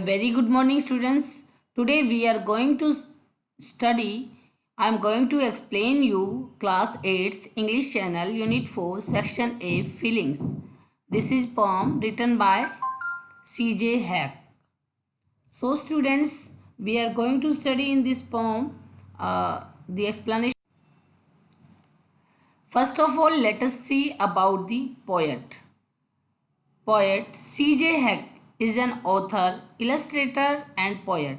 very good morning, students. Today we are going to study. I am going to explain you class 8th English channel unit 4 section A feelings. This is poem written by C.J. Hack. So students, we are going to study in this poem the explanation. First of all, let us see about the poet. Poet C.J. Heck is an author, illustrator, and poet.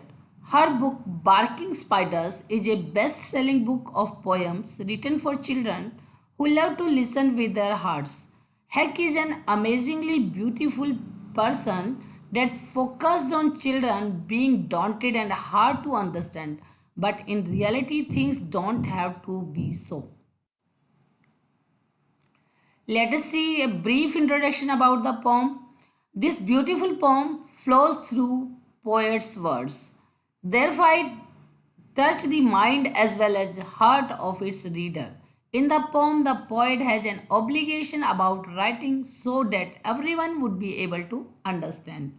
Her book Barking Spiders is a best selling book of poems written for children who love to listen with their hearts. Heck is an amazingly beautiful person that focused on children being daunted and hard to understand, but in reality, things don't have to be so. Let us see a brief introduction about the poem. This beautiful poem flows through poet's words. Therefore, it touch the mind as well as heart of its reader. In the poem, the poet has an obligation about writing so that everyone would be able to understand.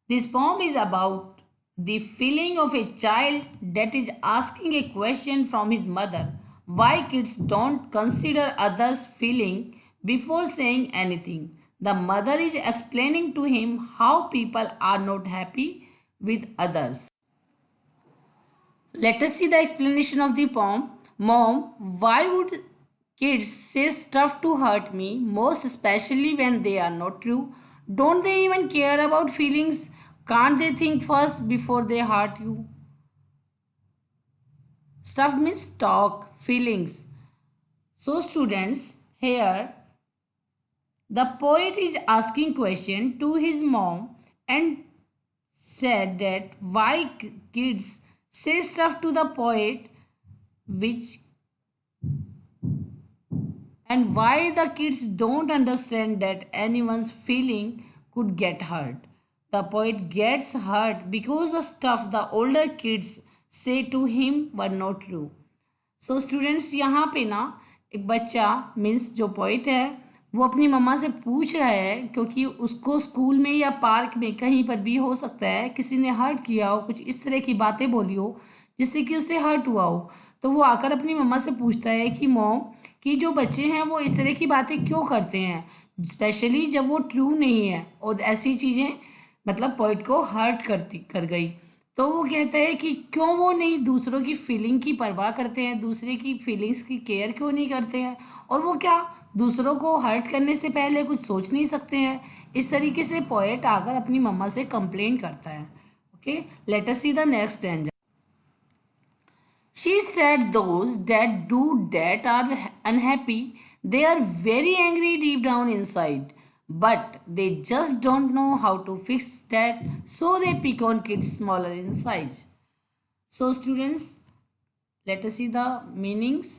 This poem is about the feeling of a child that is asking a question from his mother. Why kids don't consider others' feeling before saying anything. The mother is explaining to him how people are not happy with others. Let us see the explanation of the poem. Mom, why would kids say stuff to hurt me, most especially when they are not true? Don't they even care about feelings? Can't they think first before they hurt you? Stuff means talk, feelings. So students, here the poet is asking question to his mom and said that why kids say stuff to the poet which and why the kids don't understand that anyone's feeling could get hurt. The poet gets hurt because the stuff the older kids say to him were not true. So students, यहाँ पे ना एक बच्चा means जो poet है वो अपनी मम्मा से पूछ रहा है क्योंकि उसको स्कूल में या पार्क में कहीं पर भी हो सकता है किसी ने हर्ट किया हो, कुछ इस तरह की बातें बोली हो जिससे कि उसे हर्ट हुआ हो, तो वो आकर अपनी मम्मा से पूछता है कि मॉम कि जो बच्चे हैं वो इस तरह की बातें क्यों करते हैं, स्पेशली जब वो ट्रू नहीं है और ऐसी चीज़ें मतलब पोइट को हर्ट कर गई। तो वो कहता है कि क्यों वो नहीं दूसरों की फीलिंग की परवाह करते हैं, दूसरे की फीलिंग्स की केयर क्यों नहीं करते हैं, और वो क्या दूसरों को हर्ट करने से पहले कुछ सोच नहीं सकते हैं। इस तरीके से पोएट आकर अपनी मम्मा से कंप्लेन करता है। Okay, let us see the next stanza. She said those that do that are unhappy. They are very angry deep down inside, but they just don't know how to fix that, so they pick on kids smaller in size. So students, let us see the meanings.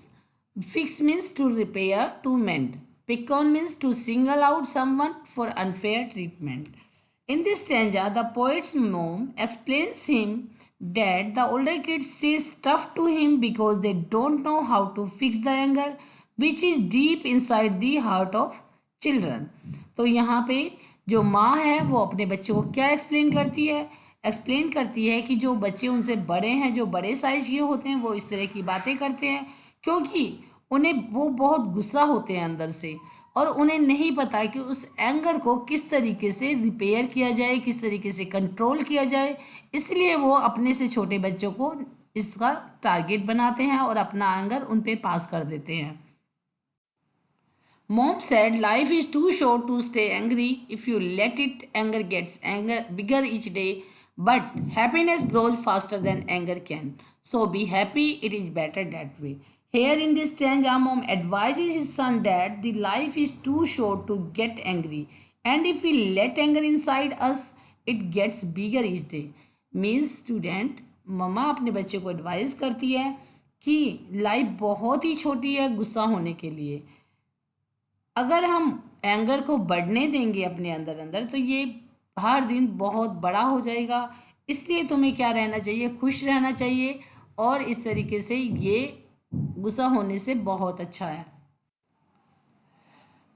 Fix means to repair, to mend. Pick on means to single out someone for unfair treatment. In this stanza, the poet's mom explains him that the older kids say stuff to him because they don't know how to fix the anger which is deep inside the heart of children. तो यहाँ पे जो माँ है वो अपने बच्चों को क्या एक्सप्लेन करती है कि जो बच्चे उनसे बड़े हैं, जो बड़े साइज के होते हैं, वो इस तरह की बातें करते हैं क्योंकि उन्हें वो बहुत गुस्सा होते हैं अंदर से और उन्हें नहीं पता कि उस एंगर को किस तरीके से रिपेयर किया जाए, किस तरीके से कंट्रोल किया जाए। इसलिए वो अपने से छोटे बच्चों को इसका टारगेट बनाते हैं और अपना एंगर उन पे पास कर देते हैं। Mom said life is too short to stay angry. If you let it, anger gets bigger each day, but happiness grows faster than anger can. So be happy, it is better that way. Here in this stanza, mom advises his son that the life is too short to get angry, and if we let anger inside us, it gets bigger each day. Means student, मम्मा अपने बच्चे को advice करती है कि life बहुत ही छोटी है गुस्सा होने के लिए। अगर हम एंगर को बढ़ने देंगे अपने अंदर तो ये हर दिन बहुत बड़ा हो जाएगा। इसलिए तुम्हें क्या रहना चाहिए, खुश रहना चाहिए, और इस तरीके से ये गुस्सा होने से बहुत अच्छा है।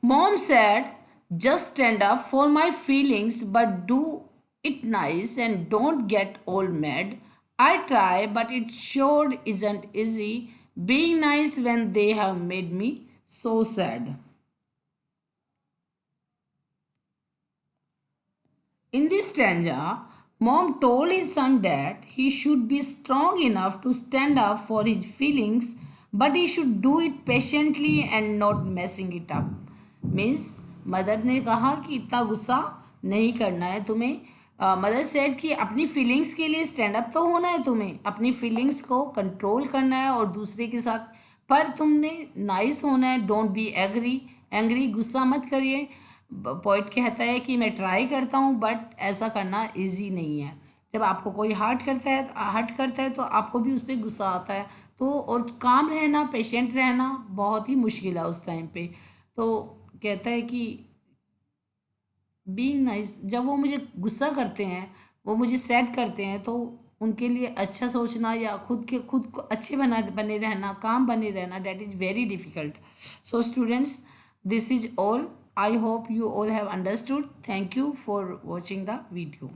Mom said, just stand up for my feelings, but do it nice and don't get all mad. I try, but it sure isn't easy being nice when they have made me so sad. In this stanza, mom told his son that he should be strong enough to stand up for his feelings, but he should do it patiently and not messing it up. Means mother ने कहा कि इतना गुस्सा नहीं करना है तुम्हें. Mother said कि अपनी फीलिंग्स के लिए स्टैंड अप तो होना है, तुम्हें अपनी फीलिंग्स को कंट्रोल करना है और दूसरे के साथ, पर तुमने नाइस होना है. डोंट बी एग्री, एंग्री, गुस्सा मत करिए. पॉइंट कहता है कि मैं ट्राई करता हूँ बट ऐसा करना इजी नहीं है. जब आपको कोई हर्ट करता है तो आपको भी उस पर गुस्सा आता है. तो और काम रहना, पेशेंट रहना बहुत ही मुश्किल है उस टाइम पे. तो कहता है कि बीइंग नाइस, जब वो मुझे गुस्सा करते हैं, वो मुझे सैड करते हैं, तो उनके लिए अच्छा सोचना या खुद को अच्छे बने रहना, काम बने रहना, that is very difficult. So students, this is all. I hope you all have understood. Thank you for watching the video.